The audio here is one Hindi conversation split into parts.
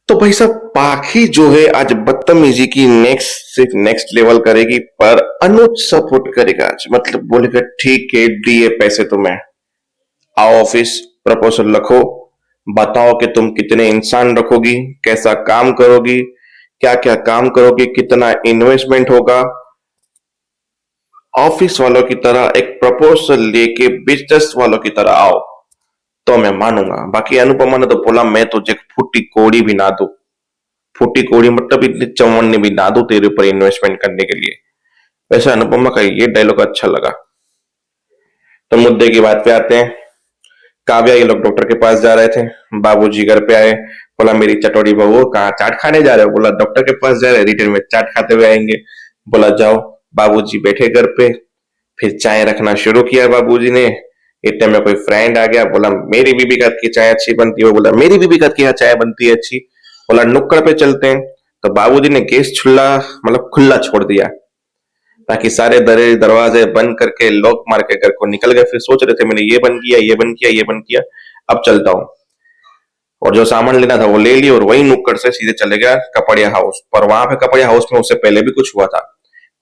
तो भाई साहब पाखी जो है आज बदतमीजी की नेक्स्ट से नेक्स्ट लेवल करेगी पर अनुज सपोर्ट करेगा आज मतलब बोलेगा ठीक है दिए पैसे तुम्हें आओ ऑफिस प्रपोजल रखो बताओ कि तुम कितने इंसान रखोगी कैसा काम करोगी क्या क्या काम करोगी कितना इन्वेस्टमेंट होगा ऑफिस वालों की तरह एक प्रपोजल लेके बिजनेस वालों की तरह आओ तो मैं मानूंगा बाकी अनुपमा ने तो बोला मैं तुझे फूटी कोड़ी भी ना दूं फूटी कोड़ी मतलब इतनी चौवन्नी भी ना दूं तेरे ऊपर इन्वेस्टमेंट करने के लिए वैसे अनुपमा का ये डायलॉग अच्छा लगा तो मुद्दे की बात पे आते हैं काव्या ये लोग डॉक्टर के पास जा रहे थे बाबूजी घर पे आए बोला मेरी चटोरी बहू कहाँ चाट खाने जा रहे हो बोला डॉक्टर के पास जा रहे रिटर्न में चाट खाते हुए आएंगे बोला जाओ बाबूजी बैठे घर पे फिर चाय रखना शुरू किया बाबूजी ने इतने में कोई फ्रेंड आ गया बोला मेरी बीबी का की चाय अच्छी बनती है वो बोला मेरी बीबी का की चाय बनती है अच्छी बोला नुक्कड़ पे चलते हैं तो बाबूजी ने गैस चूल्हा मतलब खुला छोड़ दिया ताकि सारे दरे दरवाजे बंद करके लॉक मार के घर को निकल गए फिर सोच रहे थे मैंने ये बंद किया ये बंद किया ये बंद किया अब चलता हूँ और जो सामान लेना था वो ले लिया और वही नुक्कड़ से सीधे चले गया कपड़िया हाउस पर वहां पे कपड़िया हाउस में उससे पहले भी कुछ हुआ था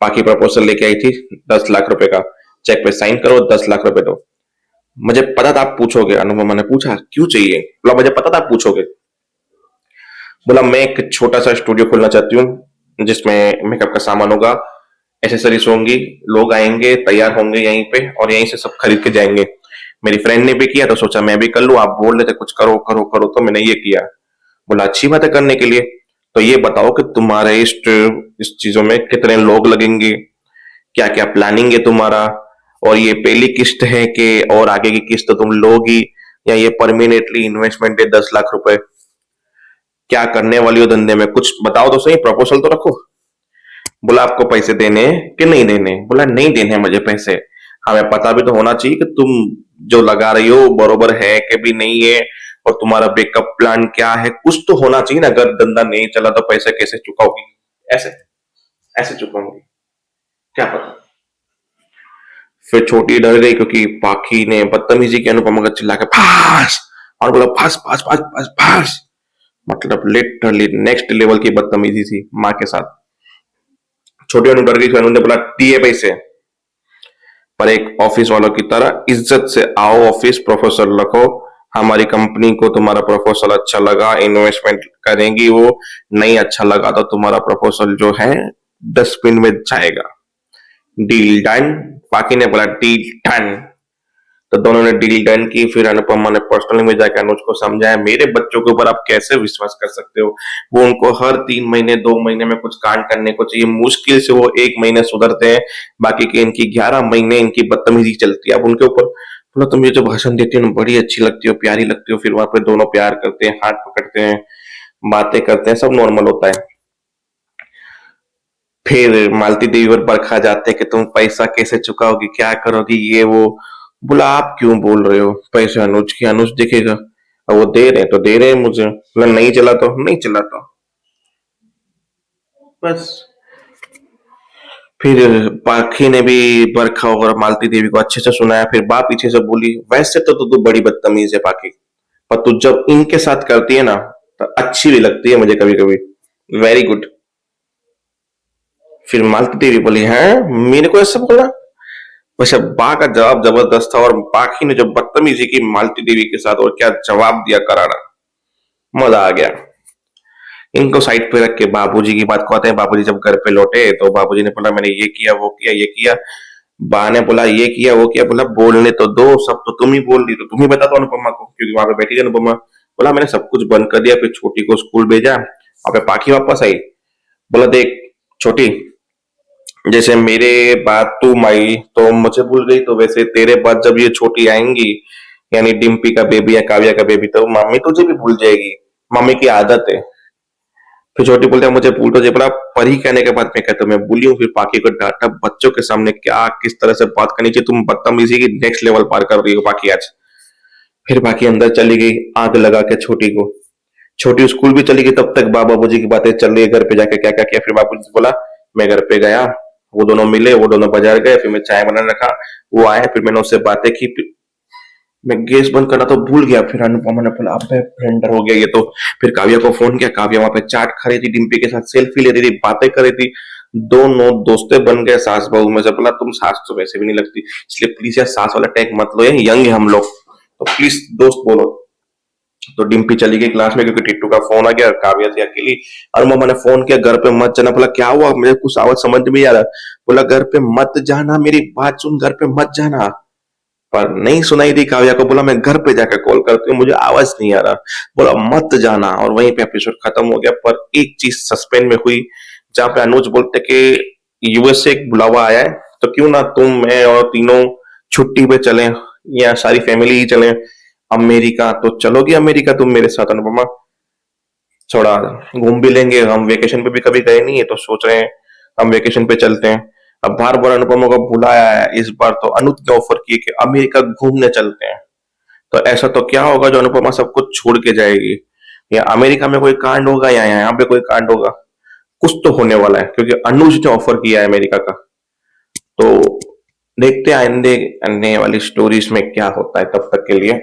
बाकी प्रपोजल लेके आई थी 10 लाख रुपए का चेक पे साइन करो 10 लाख रुपए दो मुझे पता था आप पूछोगे अनुपमा ने पूछा क्यों चाहिए बोला मुझे पता था आप पूछोगे बोला मैं एक छोटा सा स्टूडियो खोलना चाहती हूँ जिसमें मेकअप का सामान होगा एसेसरीज होंगी लोग आएंगे तैयार होंगे यहीं पे और यहीं से सब खरीद के जाएंगे मेरी फ्रेंड ने भी किया तो सोचा मैं भी कर लूं आप बोल रहे थे कुछ करो करो करो तो मैंने ये किया बोला अच्छी बात है करने के लिए तो ये बताओ कि तुम्हारे इस चीजों में कितने लोग लगेंगे क्या क्या प्लानिंग है तुम्हारा और ये पहली किस्त है कि और आगे की किस्त तुम लोगी या ये परमानेंटली इन्वेस्टमेंट है 10 लाख रुपए क्या करने वाली हो धंधे में कुछ बताओ तो सही प्रपोजल तो रखो बोला आपको पैसे देने कि नहीं देने बोला नहीं देने मुझे पैसे हमें पता भी तो होना चाहिए कि तुम जो लगा रही हो बरोबर है कि भी नहीं है और तुम्हारा बैकअप प्लान क्या है कुछ तो होना चाहिए ना अगर धंधा नहीं चला तो पैसे कैसे चुकाओगी ऐसे ऐसे चुकाऊंगी क्या पता फिर छोटी डर गई क्योंकि पाखी ने बदतमीजी की अनुपमा का चिल्ला के फास और बोला फास फास फास फास फास मतलब लिटरली नेक्स्ट लेवल की बदतमीजी थी माँ के साथ छोटी अनु डर गई फिर उन्होंने बोला दिए पैसे पर एक ऑफिस वालों की तरह इज्जत से आओ ऑफिस प्रोफेसर रखो हमारी कंपनी को तुम्हारा प्रपोजल अच्छा लगा इन्वेस्टमेंट करेंगी वो नहीं अच्छा लगा तो तुम्हारा प्रपोजल जो है डस्टबिन में जाएगा डील डन बाकी ने बोला डील डन तो दोनों ने डील डन की फिर अनुपमा ने पर्सनली में जाकर अनुज को समझाया मेरे बच्चों के ऊपर आप कैसे विश्वास कर सकते हो वो उनको हर 3 महीने 2 महीने में कुछ कांड करने को चाहिए मुश्किल से वो 1 महीने सुधरते हैं बाकी के इनकी 11 महीने इनकी बदतमीजी चलती है अब उनके ऊपर बोला तुम ये जो भाषण देती हो बड़ी अच्छी लगती हो प्यारी लगती हो फिर वहां पे दोनों प्यार करते हैं हाथ पकड़ते हैं बातें करते हैं सब नॉर्मल होता है फिर मालती देवी पर बरखा जाते कि तुम पैसा कैसे चुकाओगी क्या करोगी ये वो बोला आप क्यों बोल रहे हो पैसे अनुज की अनुज दिखेगा और वो दे रहे हैं तो दे रहे हैं मुझे बोला नहीं चला तो नहीं चला तो बस फिर पाखी ने भी बरखा और मालती देवी को अच्छे से सुनाया फिर बा पीछे से बोली वैसे तो तू बड़ी बदतमीज है पाखी पर तू जब इनके साथ करती है ना तो अच्छी भी लगती है मुझे कभी कभी वेरी गुड फिर मालती देवी बोली है मेरे को ऐसा बोला वैसे बा का जवाब जबरदस्त था और बाकी ने जो बदतमीजी की मालती देवी के साथ और क्या जवाब दिया करारा मजा आ गया इनको साइड पे रख के बाबूजी की बात को आते हैं बाबूजी जब घर पे लौटे तो बाबूजी ने बोला मैंने ये किया वो किया ये किया बा ने बोला ये किया वो किया बोला बोलने तो दो सब तो तुम ही बोल रही तो तुम ही बता दो अनुपमा को क्योंकि वहां पे बैठी थी अनुपमा बोला मैंने सब कुछ बंद कर दिया फिर छोटी को स्कूल भेजा वहां पे पाखी वापस आई बोला देख छोटी जैसे मेरे बाद तुम आई तो मुझे भूल गई तो वैसे तेरे बाद जब ये छोटी आएंगी यानी डिम्पी का बेबी या काव्या का बेबी तो मम्मी तुझे भी भूल जाएगी मम्मी की आदत है फिर छोटी बोलते हैं मुझे भूल तो जे बोला परी कहने के बाद मैं कहता मैं भूली हूँ फिर पाकी को डांटा बच्चों के सामने क्या किस तरह से बात करनी चाहिए तुम बदतमीजी की नेक्स्ट लेवल पार कर रही हो पाकी आज फिर बाकी अंदर चली गई आग लगा के छोटी को छोटी स्कूल भी चली गई तब तक बाबा बाबूजी की बातें चल रही है घर पे जाके क्या क्या किया फिर बाबूजी से बोला मैं घर पे गया वो दोनों मिले वो दोनों बाजार गए फिर मैं चाय बनाने रखा वो आए फिर मैंने उससे बातें की मैं गैस बंद करना तो भूल गया। फिर अनुपमा ने बोला अबे ब्लेंडर हो गया ये तो। फिर काव्या को फोन किया, काव्या वहां पे चाट खा रही थी, डिम्पी के साथ सेल्फी ले रही थी, बातें कर रही थी। दोनों दोस्तें बन गए सास बहू में से। बोला तुम सास तो वैसे भी नहीं लगती, इसलिए प्लीज यार सास वाला टैग मत लो, ये यंग है हम लोग, तो प्लीज दोस्त बोलो। तो डिम्पी चली गई क्लास में क्योंकि टिट्टू का फोन आ गया, काव्या थी अकेली। और मम्मा ने फोन किया घर पे मत जाना। बोला क्या हुआ, मुझे कुछ आवाज समझ में नहीं आ रहा। बोला घर पे मत जाना, मेरी बात सुन, घर पे मत जाना। पर नहीं सुनाई दी काव्या को। बोला मैं घर पे जाकर कॉल करती हूँ, मुझे आवाज नहीं आ रहा। बोला मत जाना, और वहीं पे एपिसोड खत्म हो गया। पर एक चीज सस्पेंस में हुई, जहां पे अनुज बोलते कि यूएस से एक बुलावा आया है, तो क्यों ना तुम मैं और तीनों छुट्टी पे चलें, या सारी फैमिली ही चलें अमेरिका। तो चलोगी अमेरिका तुम मेरे साथ अनुपमा? थोड़ा घूम भी लेंगे, हम वेकेशन पे भी कभी गए नहीं है, तो सोच रहे हैं हम वेकेशन पे चलते हैं। अब बार बार अनुपमा को बुलाया है, इस बार तो अनुज ने ऑफर किए कि अमेरिका घूमने चलते हैं। तो ऐसा तो क्या होगा जो अनुपमा सब कुछ छोड़ के जाएगी? या अमेरिका में कोई कांड होगा, या यहाँ पे कोई कांड होगा? कुछ तो होने वाला है, क्योंकि अनुज ने ऑफर किया है अमेरिका का। तो देखते हैं आइंदे आने वाली स्टोरीज में क्या होता है। तब तक के लिए